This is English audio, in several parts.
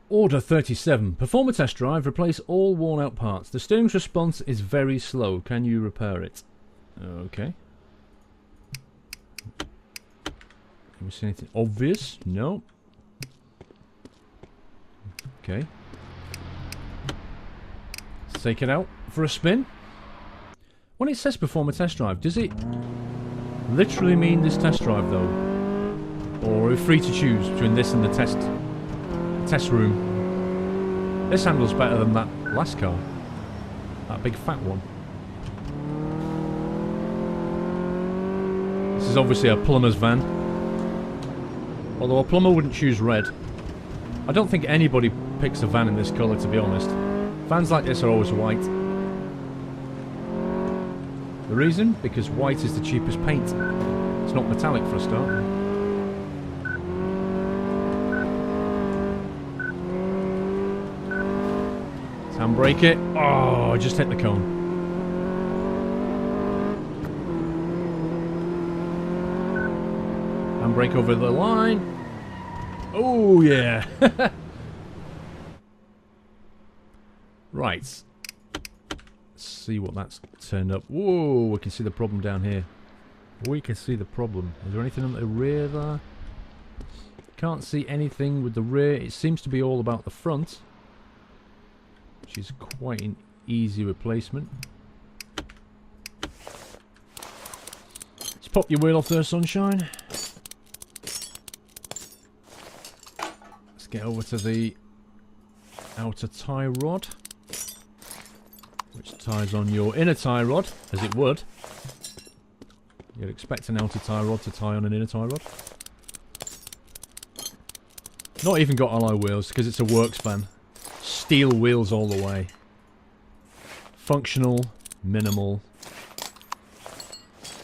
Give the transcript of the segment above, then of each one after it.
Order 37. Perform a test drive. Replace all worn out parts. The steering's response is very slow. Can you repair it? Okay. Can we see anything obvious? No. Okay. Let's take it out for a spin. When it says perform a test drive, does it literally mean this test drive though? Or are we free to choose between this and the test room? This handles better than that last car. That big fat one. This is obviously a plumber's van. Although a plumber wouldn't choose red. I don't think anybody picks a van in this colour, to be honest. Vans like this are always white. The reason? Because white is the cheapest paint. It's not metallic for a start. Handbrake it. Oh, I just hit the cone. Handbrake over the line. Oh, yeah. Right. Let's see what that's turned up. Whoa, we can see the problem down here. We can see the problem. Is there anything on the rear there? Can't see anything with the rear. It seems to be all about the front, which is quite an easy replacement. Let's pop your wheel off there, sunshine. Let's get over to the outer tie rod, which ties on your inner tie rod, as it would. You'd expect an outer tie rod to tie on an inner tie rod. Not even got alloy wheels, because it's a works van. Steel wheels all the way. Functional, minimal.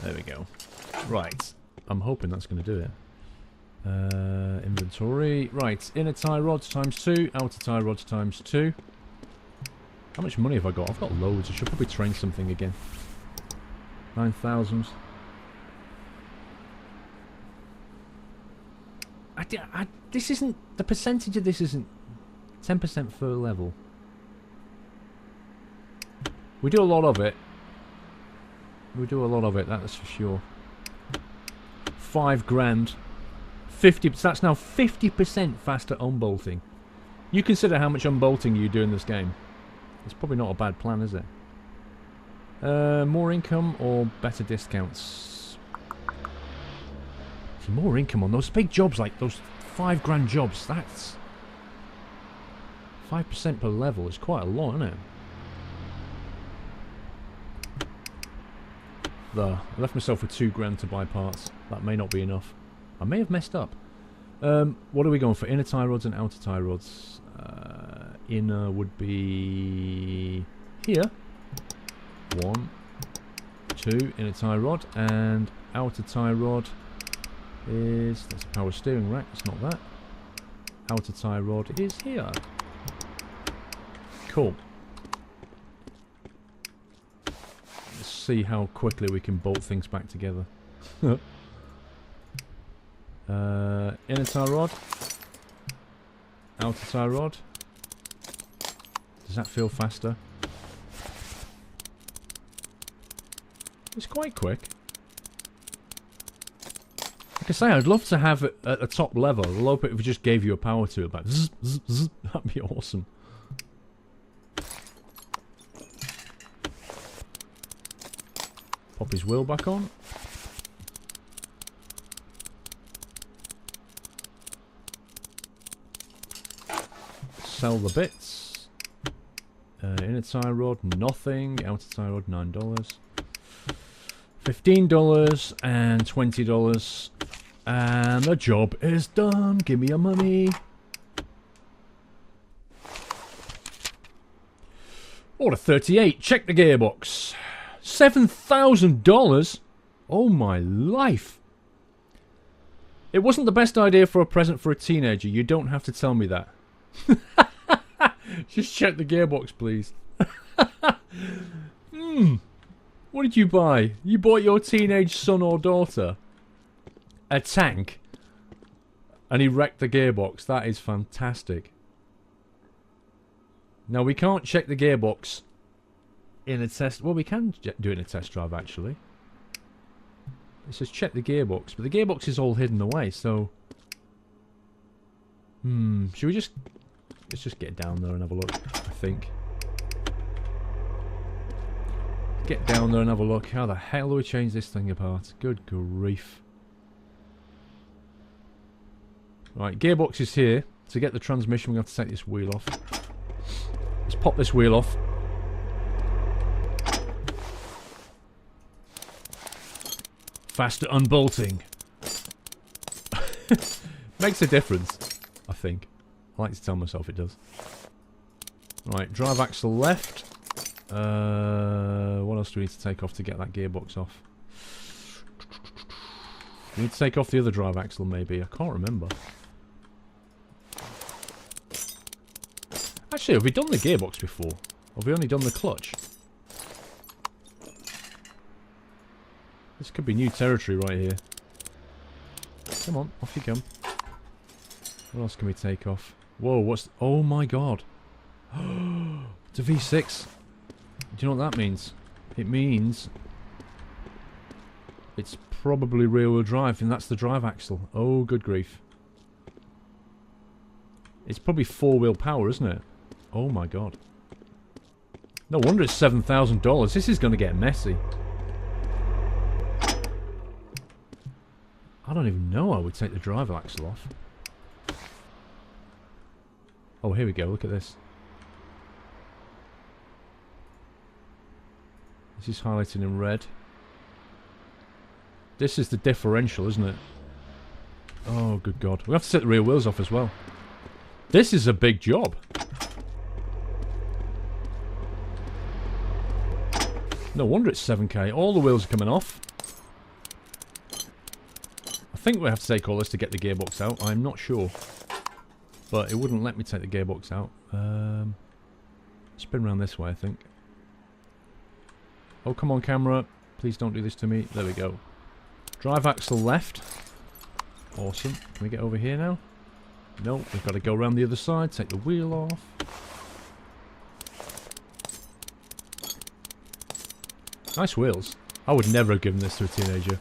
There we go. Right. I'm hoping that's going to do it. Inventory. Right. Inner tie rods times 2. Outer tie rods times 2. How much money have I got? I've got loads. I should probably train something again. 9,000. This isn't... The percentage of this isn't 10% per level. We do a lot of it. We do a lot of it, that's for sure. 5 grand. 50. That's now 50% faster unbolting. You consider how much unbolting you do in this game. It's probably not a bad plan, is it? More income or better discounts? More income on those big jobs, like those 5 grand jobs. That's 5% per level. Is quite a lot, isn't it? There. I left myself with 2 grand to buy parts. That may not be enough. I may have messed up. What are we going for? Inner tie rods and outer tie rods. Inner would be here. 1, 2 inner tie rod, and outer tie rod is... That's a power steering rack. It's not that. Outer tie rod is here. Cool. Let's see how quickly we can bolt things back together. Inner tie rod. Outer tie rod. Does that feel faster? It's quite quick. Like I say, I'd love to have it at the top level. I'd love it if it just gave you a power tool. Like zzz, zzz, zzz. That'd be awesome. Pop his wheel back on. Sell the bits. Inner tie rod, nothing. Outer tie rod, $9. $15 and $20. And the job is done. Give me your money. Order 38. Check the gearbox. $7,000? Oh my life. It wasn't the best idea for a present for a teenager. You don't have to tell me that. Just check the gearbox, please. What did you buy? You bought your teenage son or daughter a tank, and he wrecked the gearbox. That is fantastic. Now, we can't check the gearbox in a test... Well, we can do it in a test drive, actually. It says check the gearbox, but the gearbox is all hidden away, so... should we just... Let's just get down there and have a look, I think. Get down there and have a look. How the hell do we change this thing apart? Good grief. Right, gearbox is here. To get the transmission, we're going to have to take this wheel off. Let's pop this wheel off. Faster unbolting. Makes a difference, I think. I like to tell myself it does. Right, drive axle left. What else do we need to take off to get that gearbox off? We need to take off the other drive axle, maybe. I can't remember. Actually, have we done the gearbox before? Or have we only done the clutch? This could be new territory right here. Come on, off you come. What else can we take off? Whoa, what's... Oh my god. It's a V6. Do you know what that means? It means... It's probably rear-wheel drive, and that's the drive axle. Oh, good grief. It's probably four-wheel power, isn't it? Oh my god. No wonder it's $7,000. This is going to get messy. I don't even know how we take the drive axle off. Oh, here we go. Look at this. This is highlighted in red. This is the differential, isn't it? Oh, good god. We have to take the rear wheels off as well. This is a big job. No wonder it's 7k. All the wheels are coming off. I think we have to take all this to get the gearbox out. I'm not sure. But it wouldn't let me take the gearbox out. Spin around this way, I think. Oh, come on, camera. Please don't do this to me. There we go. Drive axle left. Awesome. Can we get over here now? No, we've got to go around the other side. Take the wheel off. Nice wheels. I would never have given this to a teenager.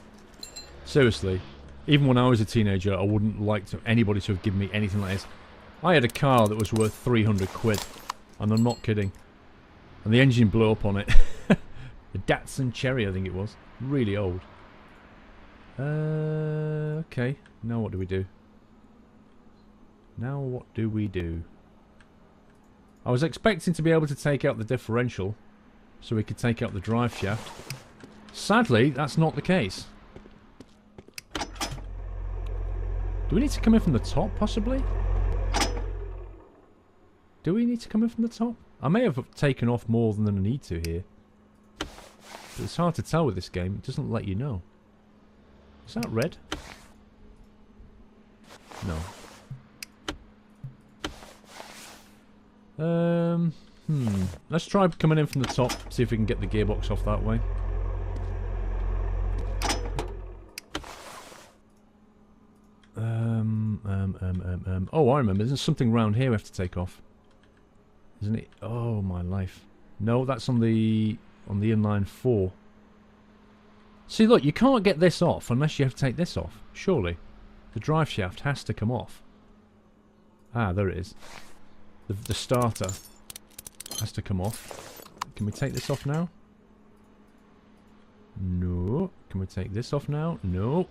Seriously. Even when I was a teenager, I wouldn't like anybody to have given me anything like this. I had a car that was worth 300 quid. And I'm not kidding. And the engine blew up on it. The Datsun Cherry, I think it was. Really old. Okay. Now what do we do? Now what do we do? I was expecting to be able to take out the differential. So we could take out the drive shaft. Sadly, that's not the case. Do we need to come in from the top, possibly? Do we need to come in from the top? I may have taken off more than I need to here. But it's hard to tell with this game. It doesn't let you know. Is that red? No. Let's try coming in from the top. See if we can get the gearbox off that way. Oh, I remember. There's something round here we have to take off. Isn't it? Oh, my life. No, that's on the inline 4. See, look, you can't get this off unless you have to take this off. Surely. The drive shaft has to come off. Ah, there it is. The starter has to come off. Can we take this off now? No. Can we take this off now? No.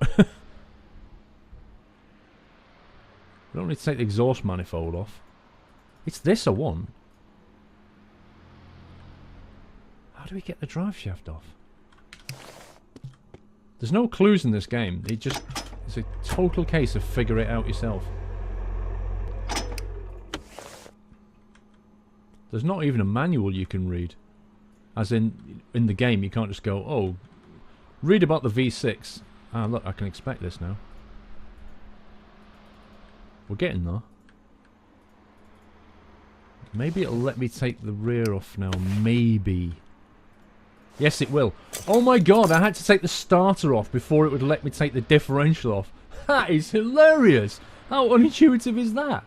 We don't need to take the exhaust manifold off. It's this I want. How do we get the drive shaft off? There's no clues in this game. It's a total case of figure it out yourself. There's not even a manual you can read. As in the game, you can't just go, oh, read about the V6. Ah, look, I can expect this now. We're getting there. Maybe it'll let me take the rear off now. Maybe. Yes, it will. Oh my god, I had to take the starter off before it would let me take the differential off. That is hilarious. How unintuitive is that?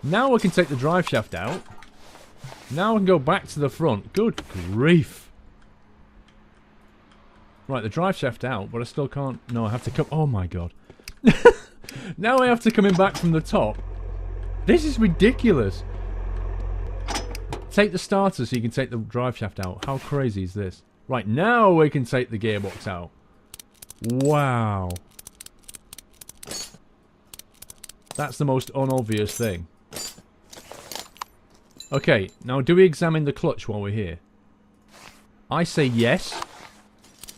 Now I can take the drive shaft out. Now I can go back to the front. Good grief. Right, the drive shaft out, but I still can't... No, I have to come... Oh my god. Now I have to come in back from the top. This is ridiculous. Take the starter so you can take the drive shaft out. How crazy is this? Right, now we can take the gearbox out. Wow. That's the most unobvious thing. Okay, now do we examine the clutch while we're here? I say yes,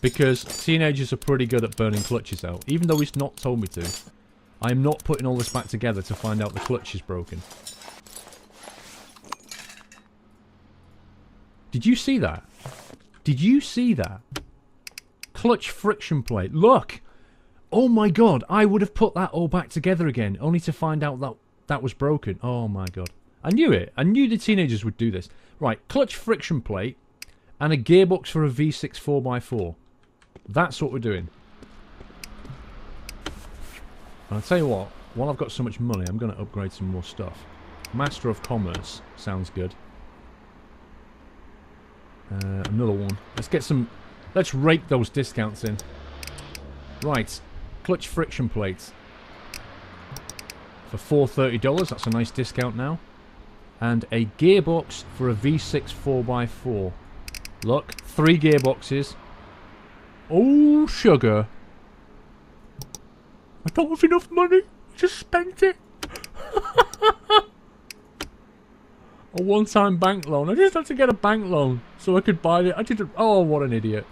because teenagers are pretty good at burning clutches out. Even though he's not told me to, I am not putting all this back together to find out the clutch is broken. Did you see that? Did you see that? Clutch friction plate. Look! Oh my god, I would have put that all back together again, only to find out that that was broken. Oh my god. I knew it. I knew the teenagers would do this. Right, clutch friction plate and a gearbox for a V6 4x4. That's what we're doing. And I'll tell you what, while I've got so much money, I'm going to upgrade some more stuff. Master of Commerce sounds good. Another one. Let's get some... Let's rake those discounts in. Right. Clutch friction plates. For $430. That's a nice discount now. And a gearbox for a V6 4x4. Look. 3 gearboxes. Oh, sugar. I don't have enough money. I just spent it. A one-time bank loan. I just had to get a bank loan so I could buy it. I didn't... Oh, what an idiot.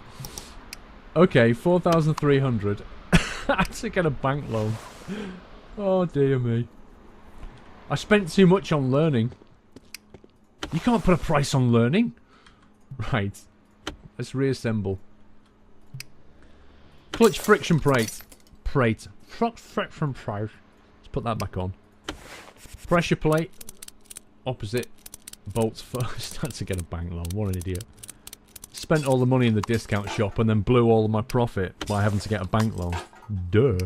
Okay, 4,300. I had to get a bank loan. Oh, dear me. I spent too much on learning. You can't put a price on learning. Right. Let's reassemble. Clutch friction plate. Clutch friction plate. Let's put that back on. Pressure plate. Opposite. Bolts first. Had to get a bank loan. What an idiot. Spent all the money in the discount shop and then blew all of my profit by having to get a bank loan. Duh.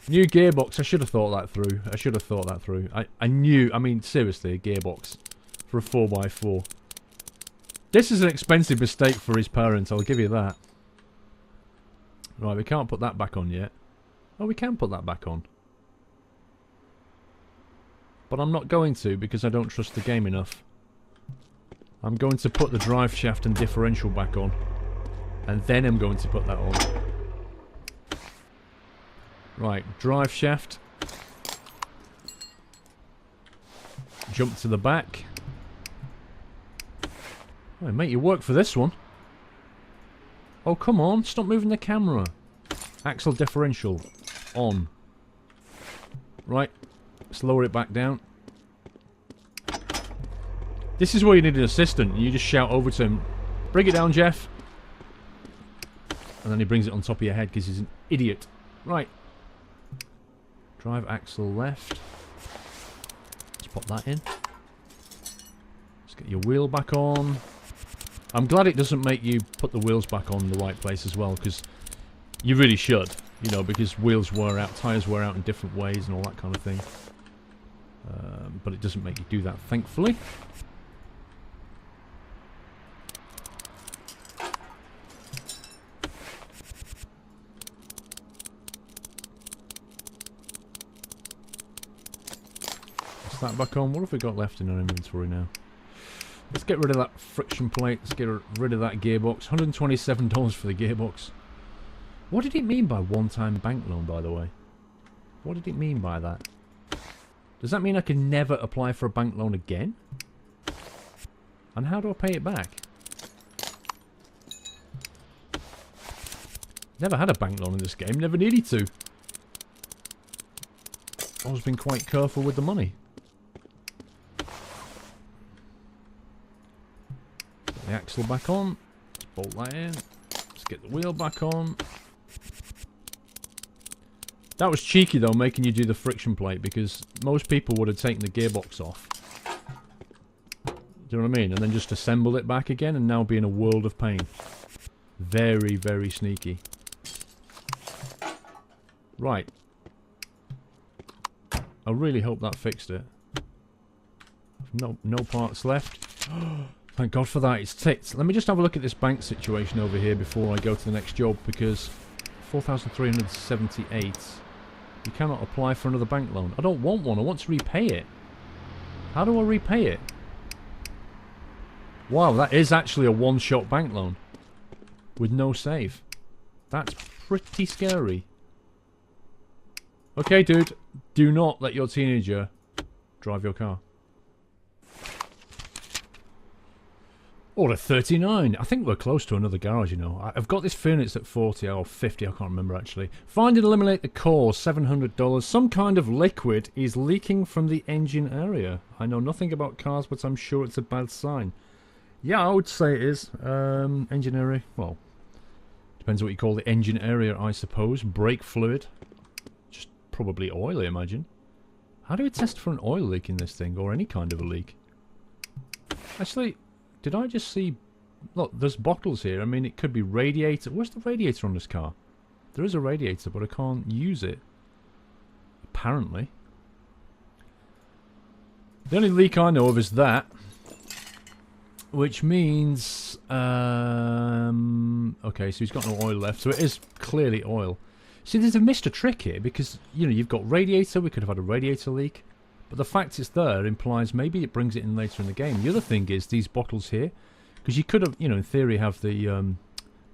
New gearbox. I should have thought that through. I should have thought that through. I knew. I mean, seriously, a gearbox for a 4x4. This is an expensive mistake for his parents, I'll give you that. Right, we can't put that back on yet. Oh, we can put that back on. But I'm not going to because I don't trust the game enough. I'm going to put the drive shaft and differential back on. And then I'm going to put that on. Right, drive shaft. Jump to the back. Oh, mate, you work for this one. Oh, come on. Stop moving the camera. Axle differential. On. Right. Let's lower it back down. This is where you need an assistant. You just shout over to him, bring it down, Jeff. And then he brings it on top of your head because he's an idiot. Right. Drive axle left. Let's pop that in. Let's get your wheel back on. I'm glad it doesn't make you put the wheels back on the right place as well, because you really should, you know, because wheels wear out, tyres wear out in different ways and all that kind of thing. But it doesn't make you do that, thankfully. What's that back on? What have we got left in our inventory now? Let's get rid of that friction plate. Let's get rid of that gearbox. $127 for the gearbox. What did it mean by one-time bank loan, by the way? What did it mean by that? Does that mean I can never apply for a bank loan again? And how do I pay it back? Never had a bank loan in this game. Never needed to. Always been quite careful with the money. The axle back on. Let's bolt that in. Let's get the wheel back on. That was cheeky though, making you do the friction plate, because most people would have taken the gearbox off. Do you know what I mean? And then just assembled it back again and now be in a world of pain. Very, very sneaky. Right. I really hope that fixed it. No parts left. Thank God for that, it's ticked. Let me just have a look at this bank situation over here before I go to the next job, because 4,378. You cannot apply for another bank loan. I don't want one, I want to repay it. How do I repay it? Wow, that is actually a one-shot bank loan. With no save. That's pretty scary. Okay, dude. Do not let your teenager drive your car. Order 39. I think we're close to another garage, you know. I've got this feeling it's at 40 or 50. I can't remember, actually. Find and eliminate the cause. $700. Some kind of liquid is leaking from the engine area. I know nothing about cars, but I'm sure it's a bad sign. Yeah, I would say it is. Engine area. Well, depends what you call the engine area, I suppose. Brake fluid. Just probably oil, I imagine. How do we test for an oil leak in this thing, or any kind of a leak? Actually... Did I just see... Look, there's bottles here. I mean, it could be radiator. Where's the radiator on this car? There is a radiator, but I can't use it. Apparently. The only leak I know of is that. Which means... okay, so he's got no oil left. So it is clearly oil. See, they've missed a trick here, because, you know, you've got radiator. We could have had a radiator leak. But the fact it's there implies maybe it brings it in later in the game. The other thing is these bottles here, because you could have, you know, in theory, have the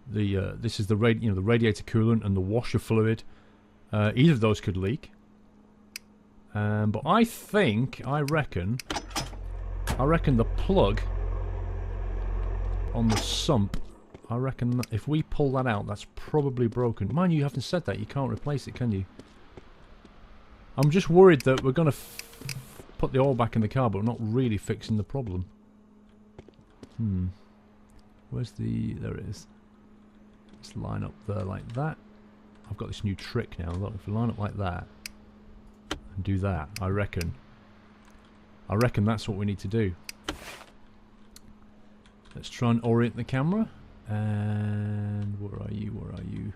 this is the the radiator coolant and the washer fluid. Either of those could leak. But I reckon the plug on the sump. I reckon that if we pull that out, that's probably broken. Mind you, haven't said that. You can't replace it, can you? I'm just worried that we're going to put the oil back in the car, but we're not really fixing the problem. Where's the... There it is. Let's line up there like that. I've got this new trick now. Look, if we line up like that and do that, I reckon that's what we need to do. Let's try and orient the camera. And where are you? Where are you?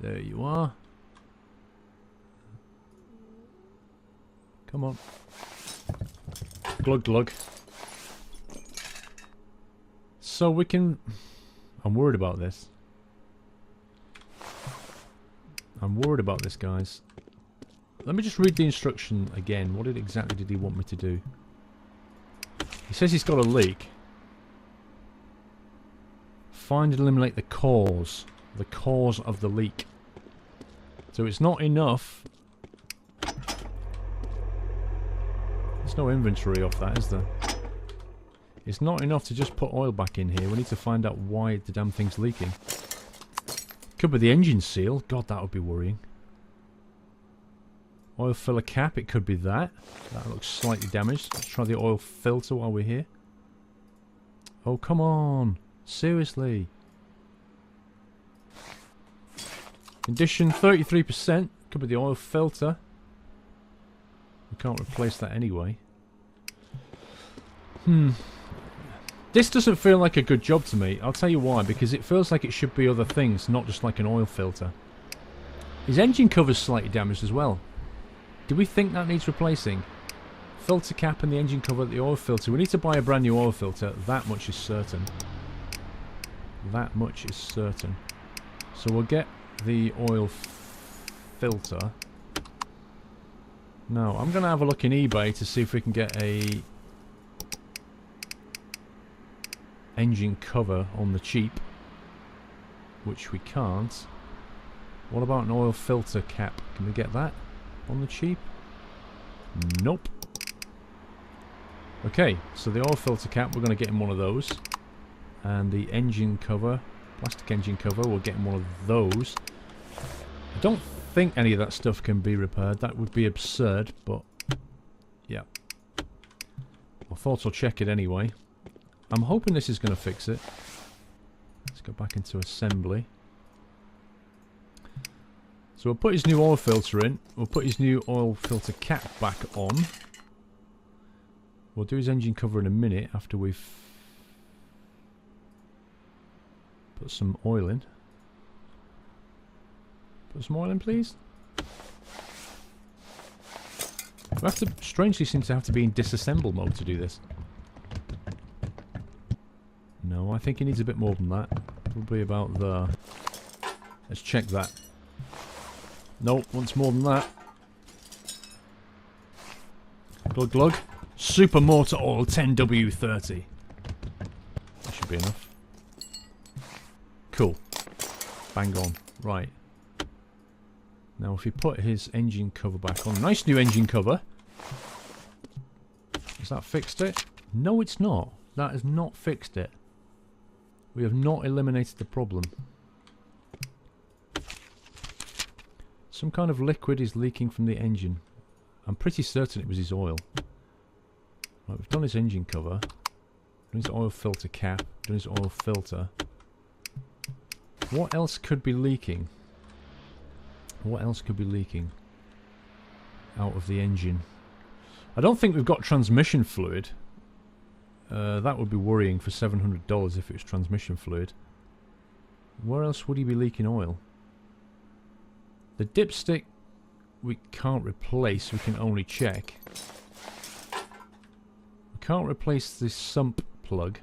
There you are. Come on. Glug glug. So we can... I'm worried about this. I'm worried about this, guys. Let me just read the instruction again. What exactly did he want me to do? He says he's got a leak. Find and eliminate the cause. The cause of the leak. So it's not enough... There's no inventory off that, is there? It's not enough to just put oil back in here. We need to find out why the damn thing's leaking. Could be the engine seal. God, that would be worrying. Oil filler cap. It could be that. That looks slightly damaged. Let's try the oil filter while we're here. Oh, come on. Seriously. Condition 33%. Could be the oil filter. We can't replace that anyway. This doesn't feel like a good job to me. I'll tell you why. Because it feels like it should be other things, not just like an oil filter. His engine cover's slightly damaged as well. Do we think that needs replacing? Filter cap and the engine cover, the oil filter. We need to buy a brand new oil filter. That much is certain. That much is certain. So we'll get the oil filter. Now, I'm going to have a look in eBay to see if we can get a engine cover on the cheap, which we can't. What about an oil filter cap? Can we get that on the cheap? Nope. Okay, so the oil filter cap, we're going to get in one of those. And the engine cover, plastic engine cover, we'll get in one of those. I don't think any of that stuff can be repaired. That would be absurd, but yeah. I thought I'll check it anyway. I'm hoping this is going to fix it. Let's go back into assembly. So we'll put his new oil filter in. We'll put his new oil filter cap back on. We'll do his engine cover in a minute after we've put some oil in. Put some oil in, please. We have to, strangely seem to have to be in disassemble mode to do this. No, I think he needs a bit more than that. Probably about there. Let's check that. Nope, wants more than that. Glug glug. Super motor oil 10W30. That should be enough. Cool. Bang on. Right. Now if we put his engine cover back on. Nice new engine cover. Has that fixed it? No, it's not. That has not fixed it. We have not eliminated the problem. Some kind of liquid is leaking from the engine. I'm pretty certain it was his oil. Right, we've done his engine cover. Done his oil filter cap. Done his oil filter. What else could be leaking? What else could be leaking out of the engine? I don't think we've got transmission fluid. That would be worrying for $700 if it was transmission fluid. Where else would he be leaking oil? The dipstick we can't replace, we can only check. We can't replace the sump plug,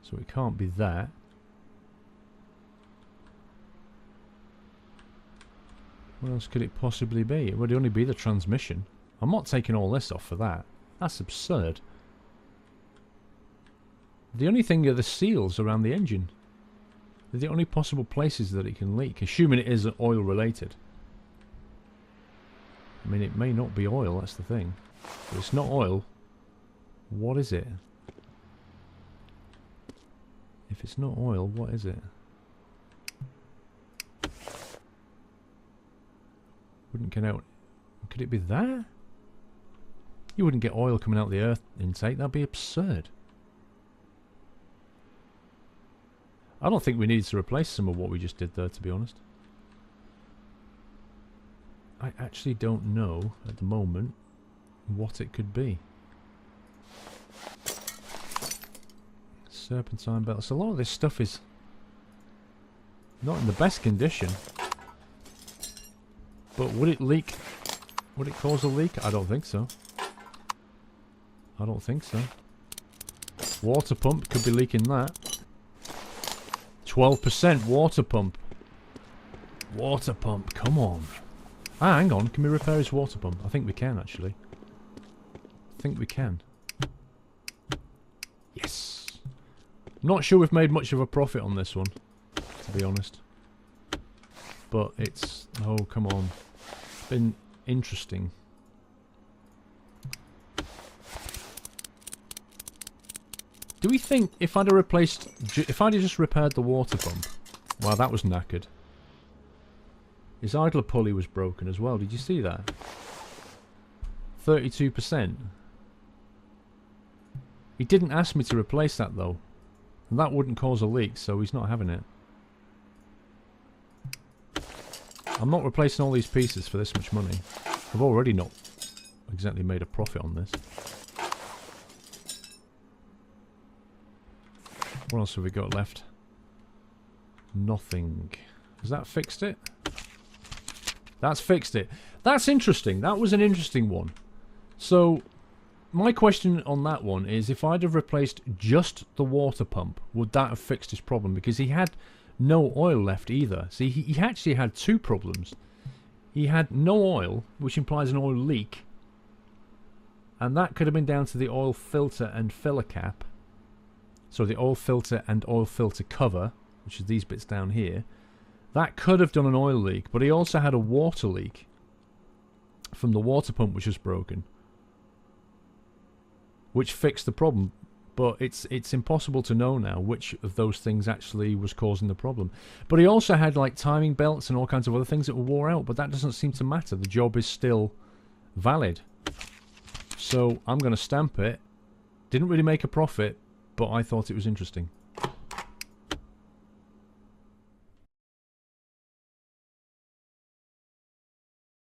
so it can't be that. What else could it possibly be? It would only be the transmission. I'm not taking all this off for that. That's absurd. The only thing are the seals around the engine. They're the only possible places that it can leak, assuming it is oil related. I mean, it may not be oil, that's the thing. But it's not oil. What is it? If it's not oil, what is it? Wouldn't get out. Could it be that? You wouldn't get oil coming out the earth intake. That'd be absurd. I don't think we needed to replace some of what we just did there, to be honest. I actually don't know at the moment what it could be. Serpentine belts. So a lot of this stuff is not in the best condition. But would it leak? Would it cause a leak? I don't think so. I don't think so. Water pump could be leaking that. 12% water pump. Water pump, come on. Ah, hang on. Can we repair his water pump? I think we can, actually. I think we can. Yes. Not sure we've made much of a profit on this one, to be honest. But it's... oh, come on. It's been interesting. Do we think if I'd have replaced... if I'd have just repaired the water pump... wow, that was knackered. His idler pulley was broken as well. Did you see that? 32%. He didn't ask me to replace that though. And that wouldn't cause a leak, so he's not having it. I'm not replacing all these pieces for this much money. I've already not exactly made a profit on this. What else have we got left? Nothing. Has that fixed it? That's fixed it. That's interesting. That was an interesting one. So, my question on that one is, if I'd have replaced just the water pump, would that have fixed his problem? Because he had no oil left either. See, he actually had two problems. He had no oil, which implies an oil leak. And that could have been down to the oil filter and filler cap. So the oil filter and oil filter cover, which is these bits down here. That could have done an oil leak, but he also had a water leak from the water pump, which was broken, which fixed the problem. But it's impossible to know now which of those things actually was causing the problem. But he also had like timing belts and all kinds of other things that were wore out, but that doesn't seem to matter. The job is still valid. So I'm going to stamp it. Didn't really make a profit, but I thought it was interesting.